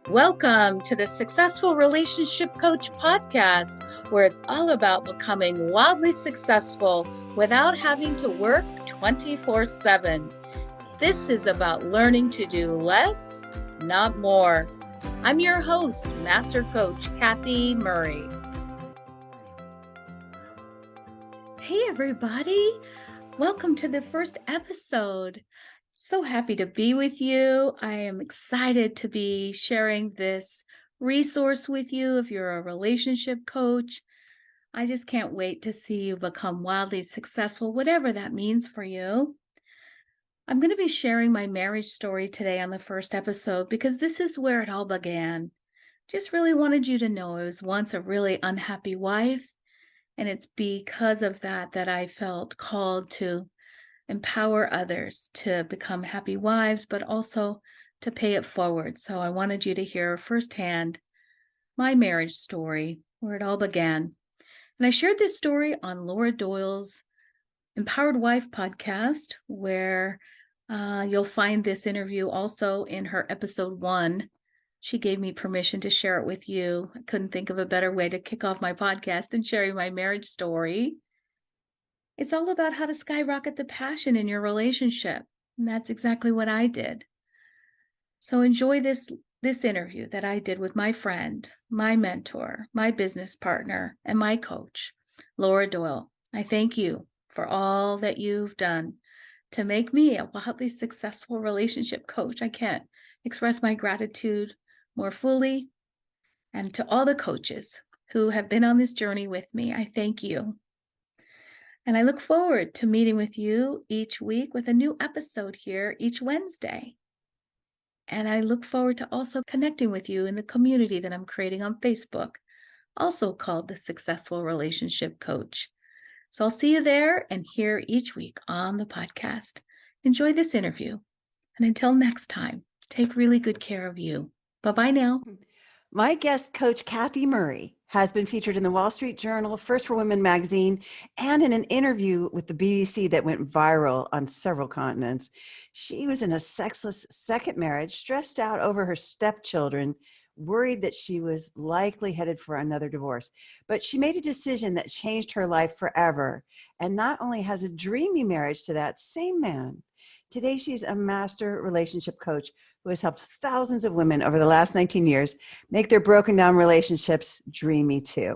Welcome to the Successful Relationship Coach podcast, where it's all about becoming wildly successful without having to work 24/7. This is about learning to do less, not more. I'm your host, Master Coach Kathy Murray. Hey, everybody. Welcome to the first episode. So happy to be with you. I am excited to be sharing this resource with you if you're a relationship coach. I just can't wait to see you become wildly successful, whatever that means for you. I'm going to be sharing my marriage story today on the first episode because this is where it all began. Just really wanted you to know I was once a really unhappy wife, and it's because of that I felt called to empower others to become happy wives, but also to pay it forward. So I wanted you to hear firsthand my marriage story, where it all began. And I shared this story on Laura Doyle's Empowered Wife podcast, where you'll find this interview also in her episode 1. She gave me permission to share it with you. I couldn't think of a better way to kick off my podcast than sharing my marriage story. It's all about how to skyrocket the passion in your relationship. And that's exactly what I did. So enjoy this interview that I did with my friend, my mentor, my business partner, and my coach, Laura Doyle. I thank you for all that you've done to make me a wildly successful relationship coach. I can't express my gratitude more fully. And to all the coaches who have been on this journey with me, I thank you. And I look forward to meeting with you each week with a new episode here each Wednesday. And I look forward to also connecting with you in the community that I'm creating on Facebook, also called the Successful Relationship Coach. So I'll see you there and here each week on the podcast. Enjoy this interview. And until next time, take really good care of you. Bye-bye now. My guest, Coach Kathy Murray, has been featured in the Wall Street Journal, First for Women magazine, and in an interview with the BBC that went viral on several continents. She was in a sexless second marriage, stressed out over her stepchildren, worried that she was likely headed for another divorce. But she made a decision that changed her life forever, and not only has a dreamy marriage to that same man. Today, she's a master relationship coach who has helped thousands of women over the last 19 years make their broken down relationships dreamy too.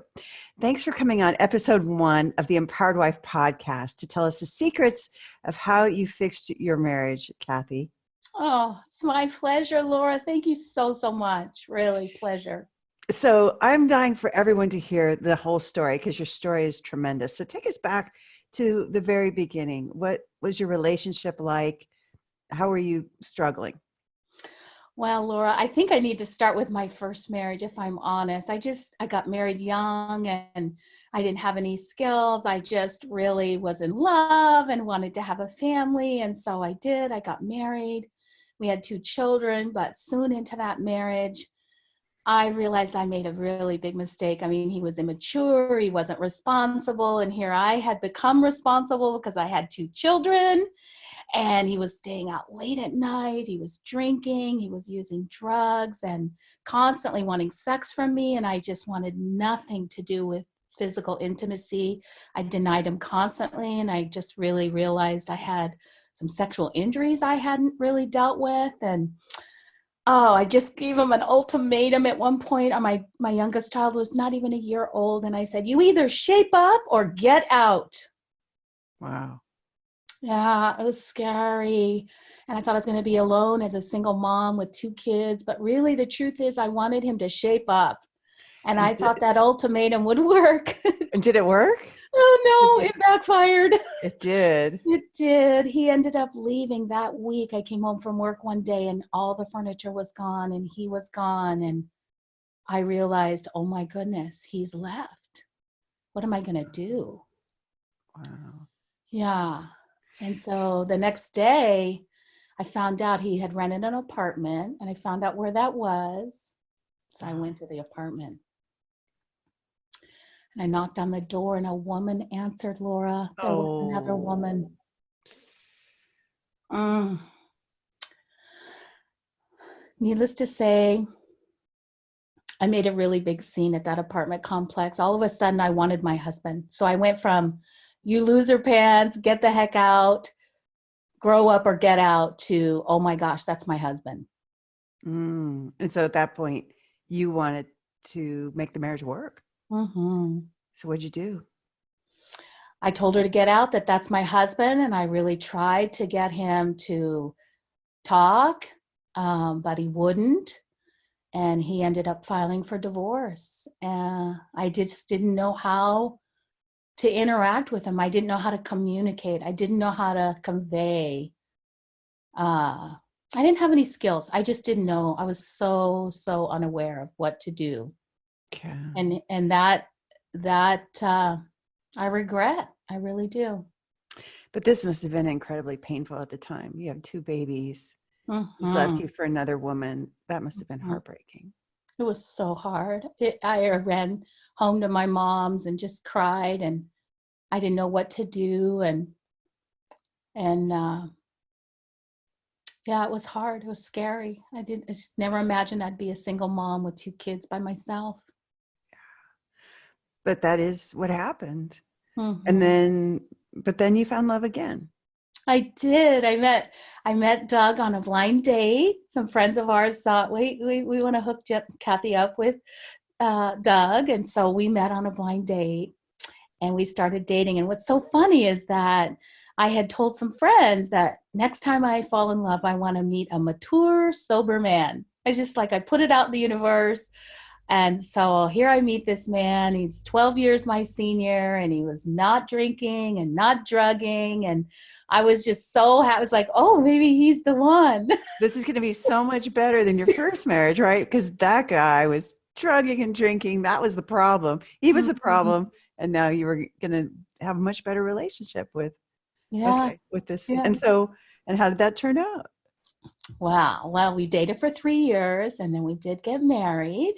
Thanks for coming on episode 1 of the Empowered Wife podcast to tell us the secrets of how you fixed your marriage, Kathy. Oh, it's my pleasure, Laura. Thank you so much. Really, pleasure. So I'm dying for everyone to hear the whole story because your story is tremendous. So take us back to the very beginning. What was your relationship like? How were you struggling? Well, Laura, I think I need to start with my first marriage, if I'm honest. I got married young and I didn't have any skills. I just really was in love and wanted to have a family. And so I did. I got married. We had 2 children, but soon into that marriage, I realized I made a really big mistake. I mean, he was immature. He wasn't responsible. And here I had become responsible because I had 2 children. And he was staying out late at night. He was drinking. He was using drugs and constantly wanting sex from me. And I just wanted nothing to do with physical intimacy. I denied him constantly. And I just really realized I had some sexual injuries I hadn't really dealt with. And I just gave him an ultimatum at one point. My youngest child was not even a year old. And I said, you either shape up or get out. Wow. Yeah, it was scary. And I thought I was going to be alone as a single mom with 2 kids. But really, the truth is, I wanted him to shape up. And I thought that ultimatum would work. And did it work? Oh, no, it backfired. It did. It did. He ended up leaving that week. I came home from work one day and all the furniture was gone and he was gone. And I realized, oh my goodness, he's left. What am I going to do? Wow. Yeah. And so the next day, I found out he had rented an apartment and I found out where that was. So I went to the apartment and I knocked on the door and a woman answered, Laura. There was another woman. Needless to say, I made a really big scene at that apartment complex. All of a sudden, I wanted my husband. So I went from, you loser pants, get the heck out, grow up or get out, to, oh my gosh, that's my husband. And so at that point, you wanted to make the marriage work. Mm-hmm. So what'd you do? I told her to get out, that that's my husband. And I really tried to get him to talk, but he wouldn't. And he ended up filing for divorce. And I just didn't know how to interact with him. I didn't know how to communicate. I didn't know how to convey. I didn't have any skills. I just didn't know. I was so unaware of what to do. Okay. And that I regret. I really do. But this must have been incredibly painful at the time. You have 2 babies. He's left Mm-hmm. you for another woman. That must have been Mm-hmm. heartbreaking. It was so hard. I ran home to my mom's and just cried, and I didn't know what to do. And yeah, it was hard. It was scary. I just never imagined I'd be a single mom with 2 kids by myself. But that is what happened. Mm-hmm. But then you found love again. I did. I met Doug on a blind date. Some friends of ours thought, wait, we want to hook Kathy up with Doug, and so we met on a blind date, and we started dating. And what's so funny is that I had told some friends that next time I fall in love, I want to meet a mature, sober man. I put it out in the universe. And so here I meet this man. He's 12 years my senior, and he was not drinking and not drugging. And I was just so happy. I was like, oh, maybe he's the one. This is going to be so much better than your first marriage, right? Because that guy was drugging and drinking. That was the problem. He was the problem. And now you were going to have a much better relationship with, Yeah. with this. Yeah. And how did that turn out? Wow. Well, we dated for 3 years, and then we did get married.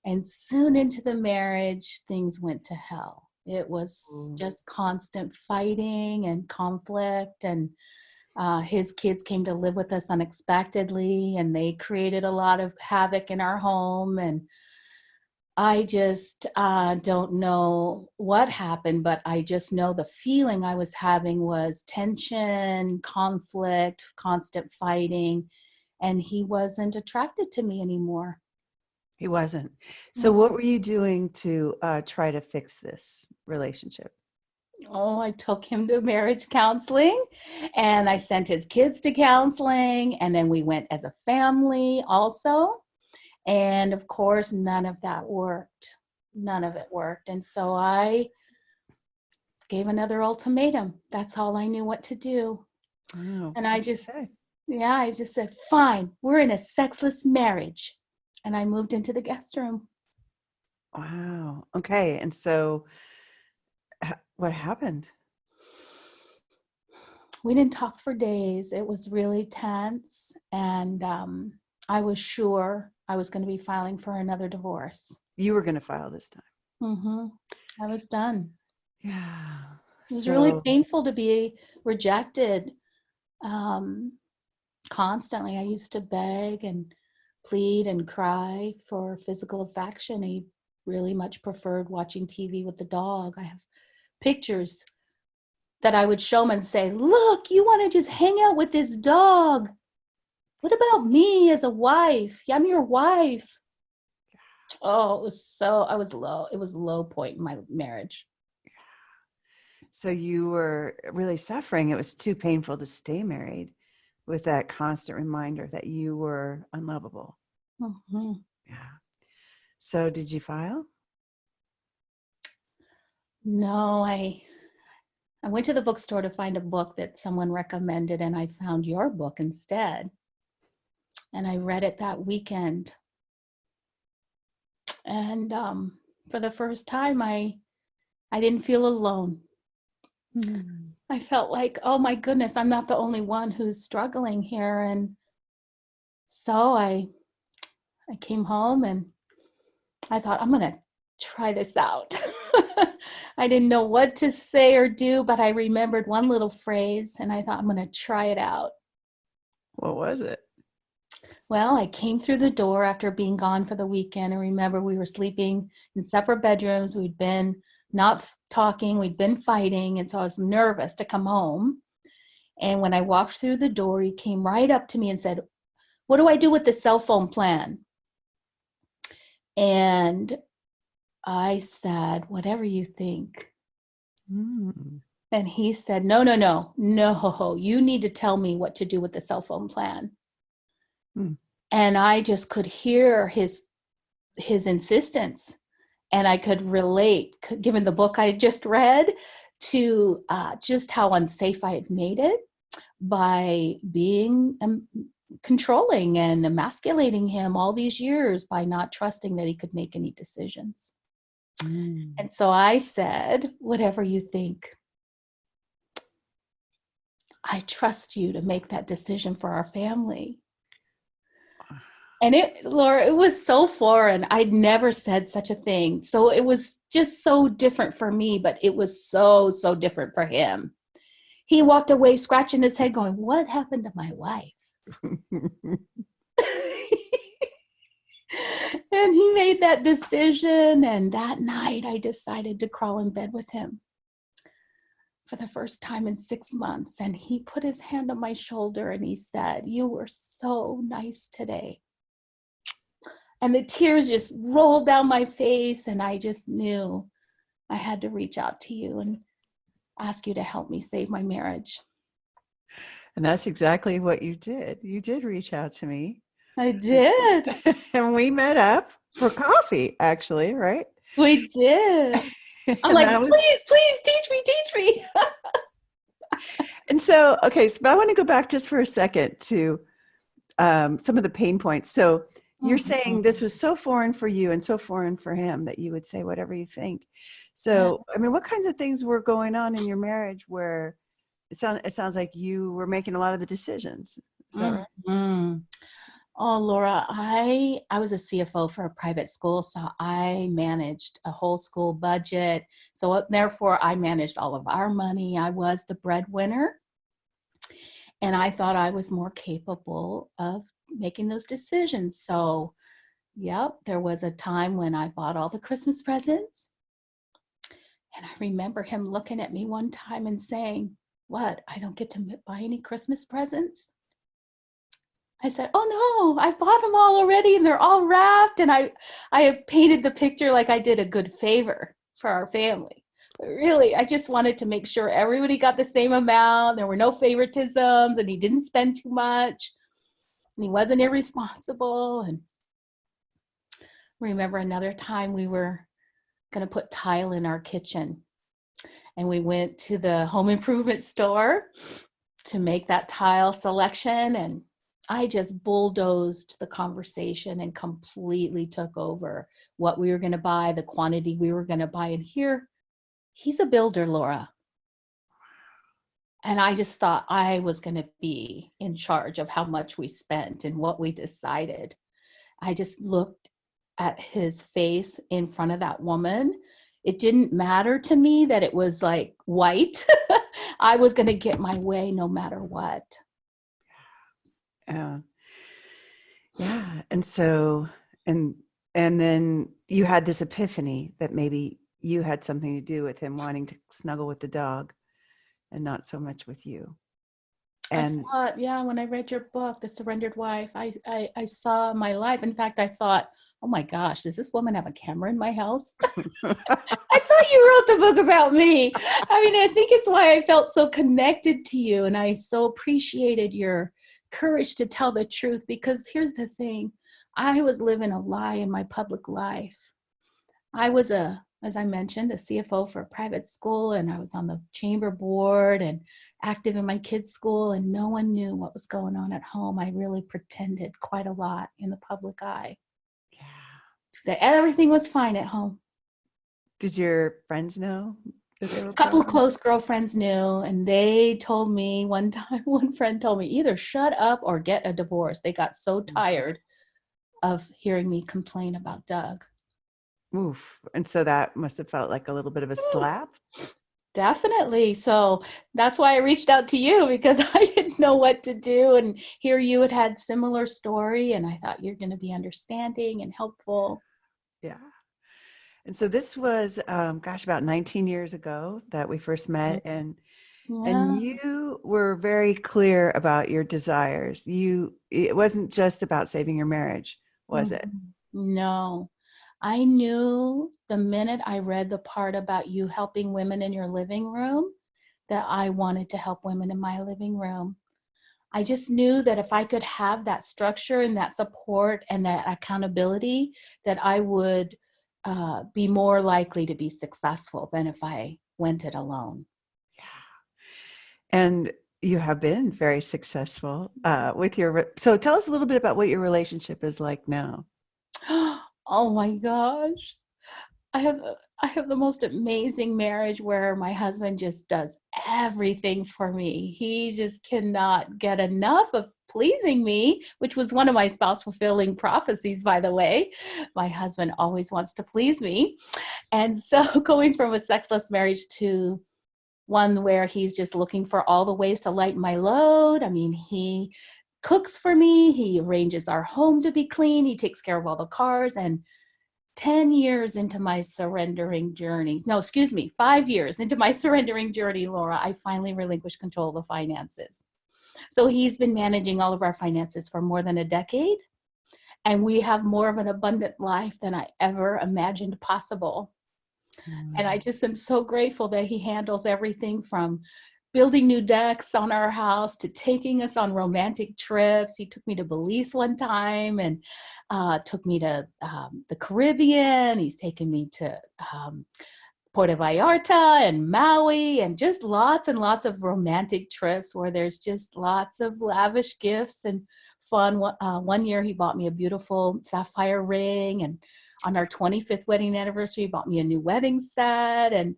And soon into the marriage, things went to hell. It was just constant fighting and conflict. And his kids came to live with us unexpectedly, and they created a lot of havoc in our home. And I just don't know what happened, but I just know the feeling I was having was tension, conflict, constant fighting, and he wasn't attracted to me anymore. He wasn't. So what were you doing to try to fix this relationship? Oh, I took him to marriage counseling, and I sent his kids to counseling, and then we went as a family also. And of course, none of that worked. None of it worked. And so I gave another ultimatum. That's all I knew what to do. Oh, And okay. I just said, fine, we're in a sexless marriage. And I moved into the guest room. Wow. Okay. And so what happened? We didn't talk for days. It was really tense. And I was sure I was going to be filing for another divorce. You were going to file this time. Mm-hmm. I was done. Yeah. It was really So, painful to be rejected constantly. I used to beg and plead and cry for physical affection. He really much preferred watching TV with the dog. I have pictures that I would show him and say, look, you want to just hang out with this dog. What about me as a wife? I'm your wife. Oh, I was low. It was a low point in my marriage. so you were really suffering. It was too painful to stay married with that constant reminder that you were unlovable. Mm-hmm. Yeah. So did you file? No, I went to the bookstore to find a book that someone recommended, and I found your book instead. And I read it that weekend. And for the first time, I didn't feel alone. Mm-hmm. I felt like, oh my goodness, I'm not the only one who's struggling here. And so I came home and I thought, I'm going to try this out. I didn't know what to say or do, but I remembered one little phrase, and I thought, I'm going to try it out. What was it? Well, I came through the door after being gone for the weekend. And remember, we were sleeping in separate bedrooms. We'd been not talking, we'd been fighting. And so I was nervous to come home. And when I walked through the door, he came right up to me and said, "What do I do with the cell phone plan?" And I said, "Whatever you think." Mm. And he said, "No, no, no, no, you need to tell me what to do with the cell phone plan." Mm. And I just could hear his insistence, and I could relate, given the book I had just read, to just how unsafe I had made it by being controlling and emasculating him all these years by not trusting that he could make any decisions. Mm. And so I said, "Whatever you think, I trust you to make that decision for our family." And Laura, it was so foreign. I'd never said such a thing. So it was just so different for me, but it was so, so different for him. He walked away scratching his head going, "What happened to my wife?" And he made that decision. And that night I decided to crawl in bed with him for the first time in 6 months. And he put his hand on my shoulder and he said, "You were so nice today." And the tears just rolled down my face. And I just knew I had to reach out to you and ask you to help me save my marriage. And that's exactly what you did. You did reach out to me. I did. And we met up for coffee, actually, right? We did. I'm And like, that was, please teach me. and so, okay, so I want to go back just for a second to some of the pain points. So you're saying this was so foreign for you and so foreign for him that you would say whatever you think. So, I mean, what kinds of things were going on in your marriage where it sounds like you were making a lot of the decisions? Is that right? Mm-hmm. Oh, Laura, I was a CFO for a private school, so I managed a whole school budget. So therefore, I managed all of our money. I was the breadwinner, and I thought I was more capable of making those decisions. So, yep, there was a time when I bought all the Christmas presents, and I remember him looking at me one time and saying, "What? I don't get to buy any Christmas presents?" I said, "Oh no, I bought them all already and they're all wrapped." And I painted the picture like I did a good favor for our family. But really, I just wanted to make sure everybody got the same amount. There were no favoritisms and he didn't spend too much and he wasn't irresponsible. And remember another time we were going to put tile in our kitchen and we went to the home improvement store to make that tile selection, and I just bulldozed the conversation and completely took over what we were going to buy, the quantity we were going to buy. And here, he's a builder, Laura. And I just thought I was going to be in charge of how much we spent and what we decided. I just looked at his face in front of that woman. It didn't matter to me that it was like white. I was going to get my way no matter what. Yeah. Yeah. And so, and then you had this epiphany that maybe you had something to do with him wanting to snuggle with the dog and not so much with you. I And saw it, yeah, when I read your book, The Surrendered Wife. I saw my life. In fact, I thought, "Oh my gosh, does this woman have a camera in my house?" I thought you wrote the book about me. I mean, I think it's why I felt so connected to you, and I so appreciated your courage to tell the truth, because here's the thing. I was living a lie in my public life. I was as I mentioned, a CFO for a private school, and I was on the chamber board and active in my kids' school, and no one knew what was going on at home. I really pretended quite a lot in the public eye. yeah. That everything was fine at home. Did your friends know that they were A couple of pregnant? close girlfriends knew, and they told me one time, one friend told me, "Either shut up or get a divorce." They got so tired of hearing me complain about Doug. Oof. And so that must have felt like a little bit of a slap. Definitely. So that's why I reached out to you, because I didn't know what to do. And here you had similar story, and I thought you're going to be understanding and helpful. Yeah. And so this was, about 19 years ago that we first met, and Yeah. you were very clear about your desires. It wasn't just about saving your marriage, was it? Mhm. No, I knew the minute I read the part about you helping women in your living room that I wanted to help women in my living room. I just knew that if I could have that structure and that support and that accountability, that I would be more likely to be successful than if I went it alone. And you have been very successful with so tell us a little bit about what your relationship is like now. Oh my gosh. I have the most amazing marriage where my husband just does everything for me. He just cannot get enough of pleasing me, which was one of my spouse fulfilling prophecies, by the way. My husband always wants to please me. And so going from a sexless marriage to one where he's just looking for all the ways to lighten my load. I mean, he cooks for me, he arranges our home to be clean, he takes care of all the cars. And 10 years into my surrendering journey, no, excuse me, 5 years into my surrendering journey, Laura, I finally relinquished control of the finances. So he's been managing all of our finances for more than a decade. And we have more of an abundant life than I ever imagined possible. And I just am so grateful that he handles everything from building new decks on our house to taking us on romantic trips. He took me to Belize one time and took me to the Caribbean. He's taken me to Puerto Vallarta and Maui, and just lots and lots of romantic trips where there's just lots of lavish gifts and fun. One year he bought me a beautiful sapphire ring, and on our 25th wedding anniversary, he bought me a new wedding set. And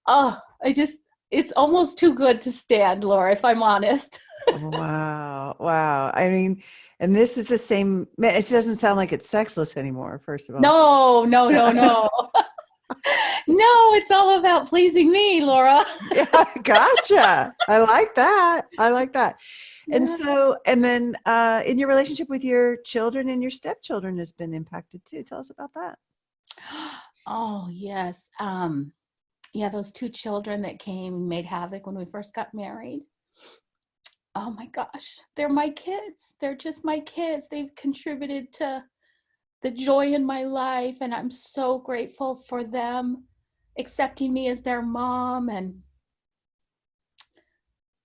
oh, it's almost too good to stand, Laura, if I'm honest. Wow. Wow. I mean, and this is the same, it doesn't sound like it's sexless anymore, first of all. No, no, no, no. No, it's all about pleasing me, Laura. Yeah, gotcha. I like that. I like that. And Yeah. so, and then in your relationship with your children and your stepchildren has been impacted too. Tell us about that. Oh, yes. Yeah, those two children that came and made havoc when we first got married. Oh my gosh, they're my kids. They're just my kids. They've contributed to the joy in my life, and I'm so grateful for them accepting me as their mom. And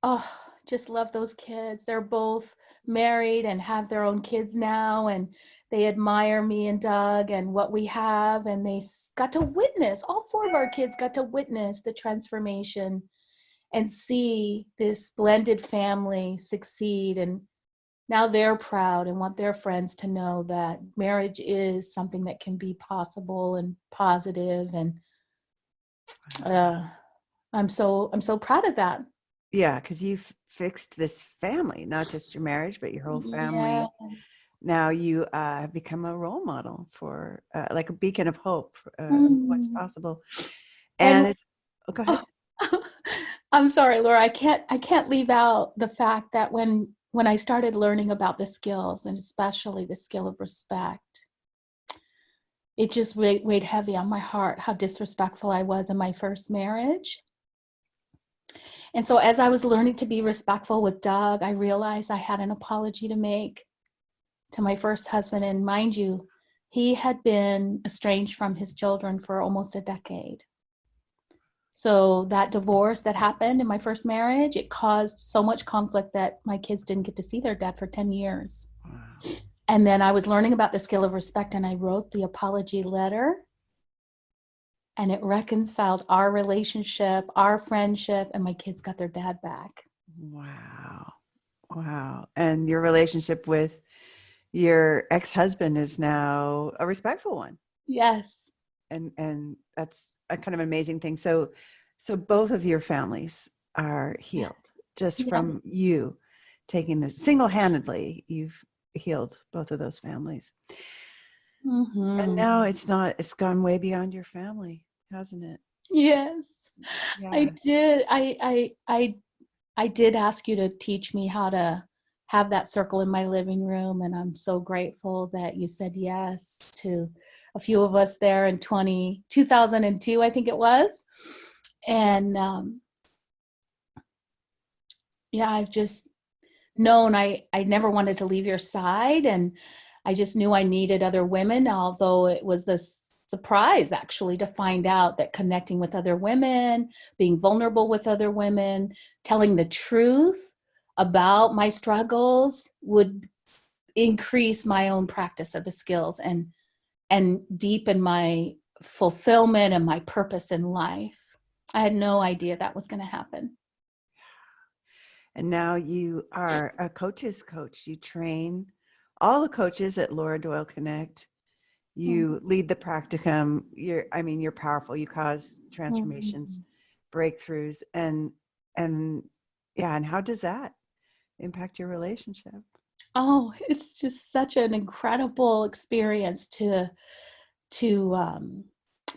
oh, just love those kids. They're both married and have their own kids now, and they admire me and Doug and what we have, and they got to witness, all four of our kids got to witness the transformation and see this blended family succeed. And now they're proud and want their friends to know that marriage is something that can be possible and positive. And uh, I'm so proud of that. Yeah, because you've fixed this family, not just your marriage, but your whole family. Yes. Now you have become a role model for like a beacon of hope, what's Mm. possible. And And it's, oh, go ahead. I'm sorry, Laura, I can't leave out the fact that when I started learning about the skills, and especially the skill of respect, it just weighed heavy on my heart how disrespectful I was in my first marriage. And so as I was learning to be respectful with Doug, I realized I had an apology to make to my first husband. And mind you, he had been estranged from his children for almost a decade. So that divorce that happened in my first marriage, it caused so much conflict that my kids didn't get to see their dad for 10 years. Wow. And then I was learning about the skill of respect, and I wrote the apology letter, and it reconciled our relationship, our friendship, and my kids got their dad back. Wow. Wow. And your relationship with your ex-husband is now a respectful one. Yes. And that's a kind of amazing thing. So both of your families are healed just Yeah. from you taking this single-handedly. You've healed both of those families. And Mm-hmm. now it's gone way beyond your family, hasn't it? Yes, I Yeah. did. I I did ask you to teach me how to have that circle in my living room, and I'm so grateful that you said yes to a few of us there in 2002, I think it was. And yeah, I've just known I never wanted to leave your side, and I just knew I needed other women, although it was the surprise actually to find out that connecting with other women, being vulnerable with other women, telling the truth about my struggles would increase my own practice of the skills and deepen my fulfillment and my purpose in life. I had no idea that was going to happen. And now you are a coach's coach. You train all the coaches at Laura Doyle Connect. You lead the practicum. You're powerful. You cause transformations, breakthroughs, and yeah. And how does that impact your relationship? Oh, it's just such an incredible experience to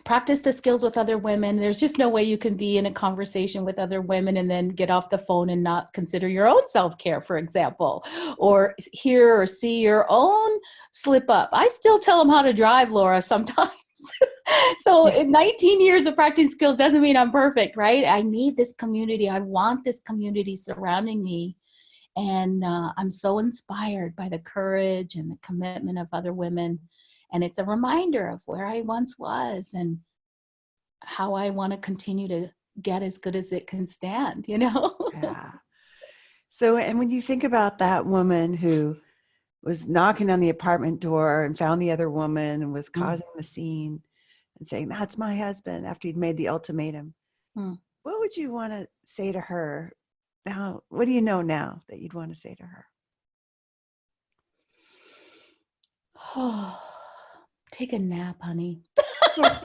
practice the skills with other women. There's just no way you can be in a conversation with other women and then get off the phone and not consider your own self-care, for example, or hear or see your own slip up. I still tell them how to drive, Laura, sometimes. So in 19 years of practicing skills doesn't mean I'm perfect, right? I need this community. I want this community surrounding me. And I'm so inspired by the courage and the commitment of other women. And it's a reminder of where I once was and how I want to continue to get as good as it can stand, you know? Yeah. So, and when you think about that woman who was knocking on the apartment door and found the other woman and was Mm, causing the scene and saying, "That's my husband," after you'd made the ultimatum, mm. what would you want to say to her now? What do you know now that you'd want to say to her? Oh, take a nap, honey. Right?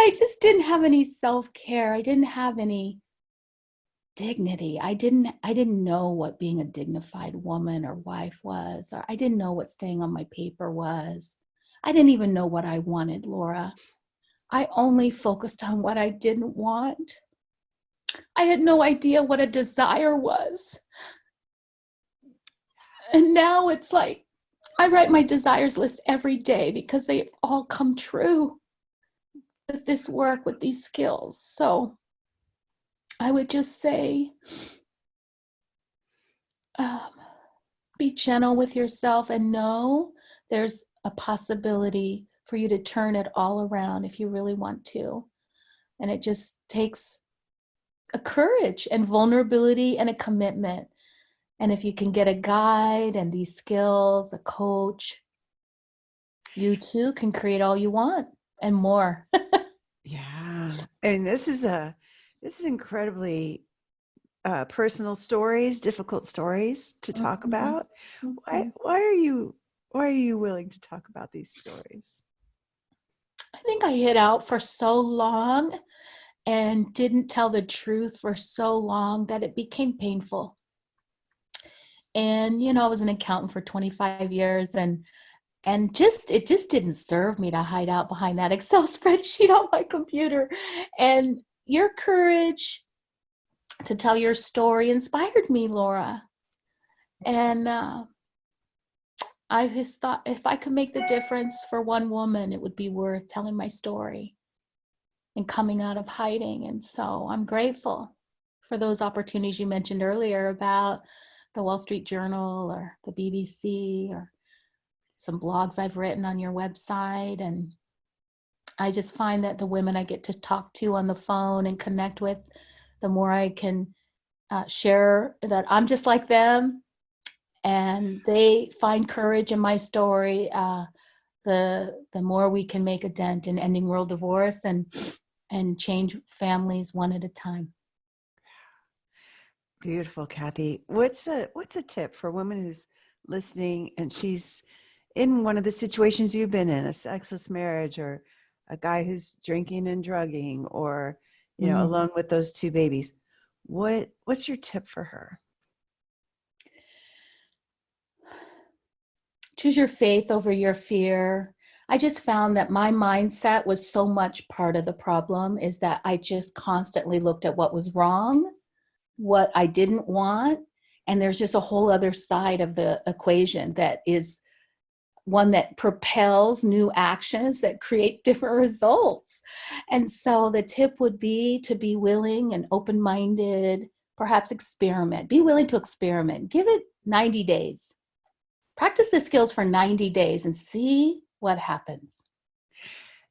I just didn't have any self-care. I didn't have any dignity. I didn't know what being a dignified woman or wife was, or I didn't know what staying on my paper was. I didn't even know what I wanted, Laura. I only focused on what I didn't want. I had no idea what a desire was. And now it's like I write my desires list every day because they've all come true with this work, with these skills. So I would just say, um, be gentle with yourself and know there's a possibility for you to turn it all around if you really want to. And it just takes a courage and vulnerability and a commitment. And if you can get a guide and these skills, a coach, you too can create all you want and more. Yeah. And this is incredibly personal stories, difficult stories to talk Mhm. about. Why Mhm. why are you why are you willing to talk about these stories? I think I hid out for so long and didn't tell the truth for so long that it became painful. And I was an accountant for 25 years, and just it just didn't serve me to hide out behind that Excel spreadsheet on my computer. And your courage to tell your story inspired me, Laura. And I just thought if I could make the difference for one woman, it would be worth telling my story and coming out of hiding. And so I'm grateful for those opportunities you mentioned earlier about the Wall Street Journal or the BBC or some blogs I've written on your website. And I just find that the women I get to talk to on the phone and connect with, the more I can share that I'm just like them and they find courage in my story, the more we can make a dent in ending world divorce and change families one at a time. Beautiful, Kathy. What's a tip for a woman who's listening and she's in one of the situations you've been in, a sexless marriage or a guy who's drinking and drugging or, Mm. alone with those two babies. What's your tip for her? Choose your faith over your fear. I just found that my mindset was so much part of the problem is that I just constantly looked at what was wrong what I didn't want. And there's just a whole other side of the equation that is one that propels new actions that create different results. And so the tip would be to be willing and open-minded, perhaps experiment. Be willing to experiment. Give it 90 days. Practice the skills for 90 days and see what happens.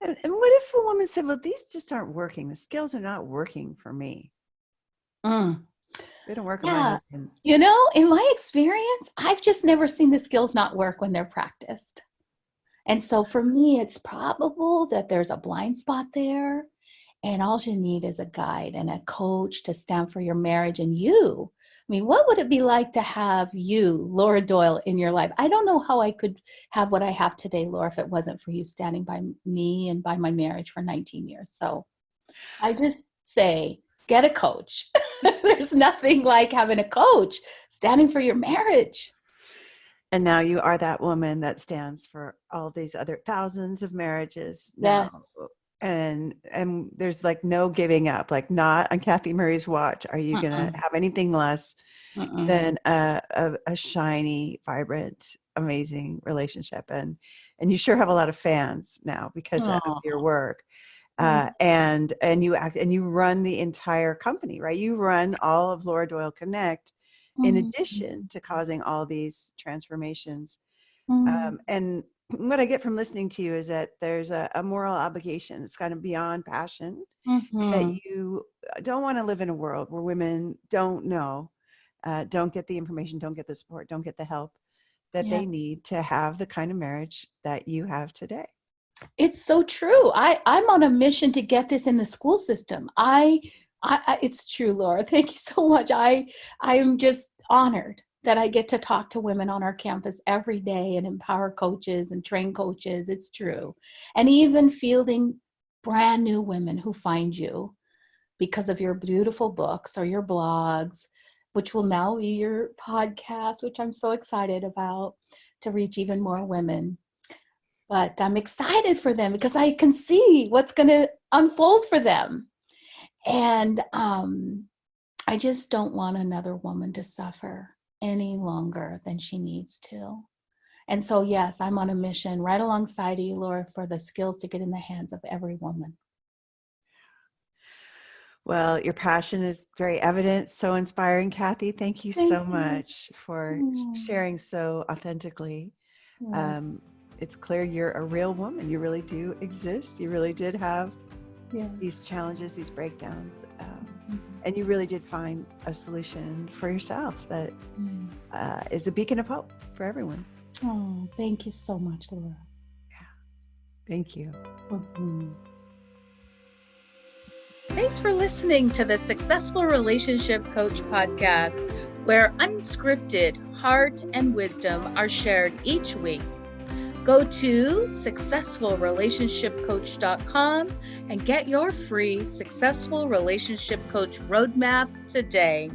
And what if a woman said, well, these just aren't working. The skills are not working for me. They don't work on my Yeah. husband. You know, in my experience, I've just never seen the skills not work when they're practiced. And so for me, it's probable that there's a blind spot there. And all you need is a guide and a coach to stand for your marriage and you. I mean, what would it be like to have you, Laura Doyle, in your life? I don't know how I could have what I have today, Laura, if it wasn't for you standing by me and by my marriage for 19 years. So I just say, get a coach. There's nothing like having a coach standing for your marriage. And now you are that woman that stands for all these other thousands of marriages now. Yes. And there's like no giving up, like not on Kathy Murray's watch. Are you going to have anything less than a shiny, vibrant, amazing relationship? And you sure have a lot of fans now because of your work. And you run the entire company, right? You run all of Laura Doyle Connect in addition to causing all these transformations. And what I get from listening to you is that there's a moral obligation. It's kind of beyond passion, that you don't want to live in a world where women don't know, don't get the information, don't get the support, don't get the help that they need to have the kind of marriage that you have today. It's so true. I'm on a mission to get this in the school system. It's true, Laura. Thank you so much. I'm just honored that I get to talk to women on our campus every day and empower coaches and train coaches. It's true. And even fielding brand new women who find you because of your beautiful books or your blogs, which will now be your podcast, which I'm so excited about to reach even more women. But I'm excited for them because I can see what's going to unfold for them. And I just don't want another woman to suffer any longer than she needs to. And so, yes, I'm on a mission right alongside you, Laura, for the skills to get in the hands of every woman. Well, your passion is very evident, so inspiring, Kathy. Thank you so much for sharing so authentically. It's clear you're a real woman. You really do exist. You really did have these challenges, these breakdowns, and you really did find a solution for yourself that is a beacon of hope for everyone. Oh, thank you so much, Laura. Yeah, thank you. Thanks for listening to the Successful Relationship Coach podcast, where unscripted heart and wisdom are shared each week. Go to successfulrelationshipcoach.com and get your free Successful Relationship Coach roadmap today.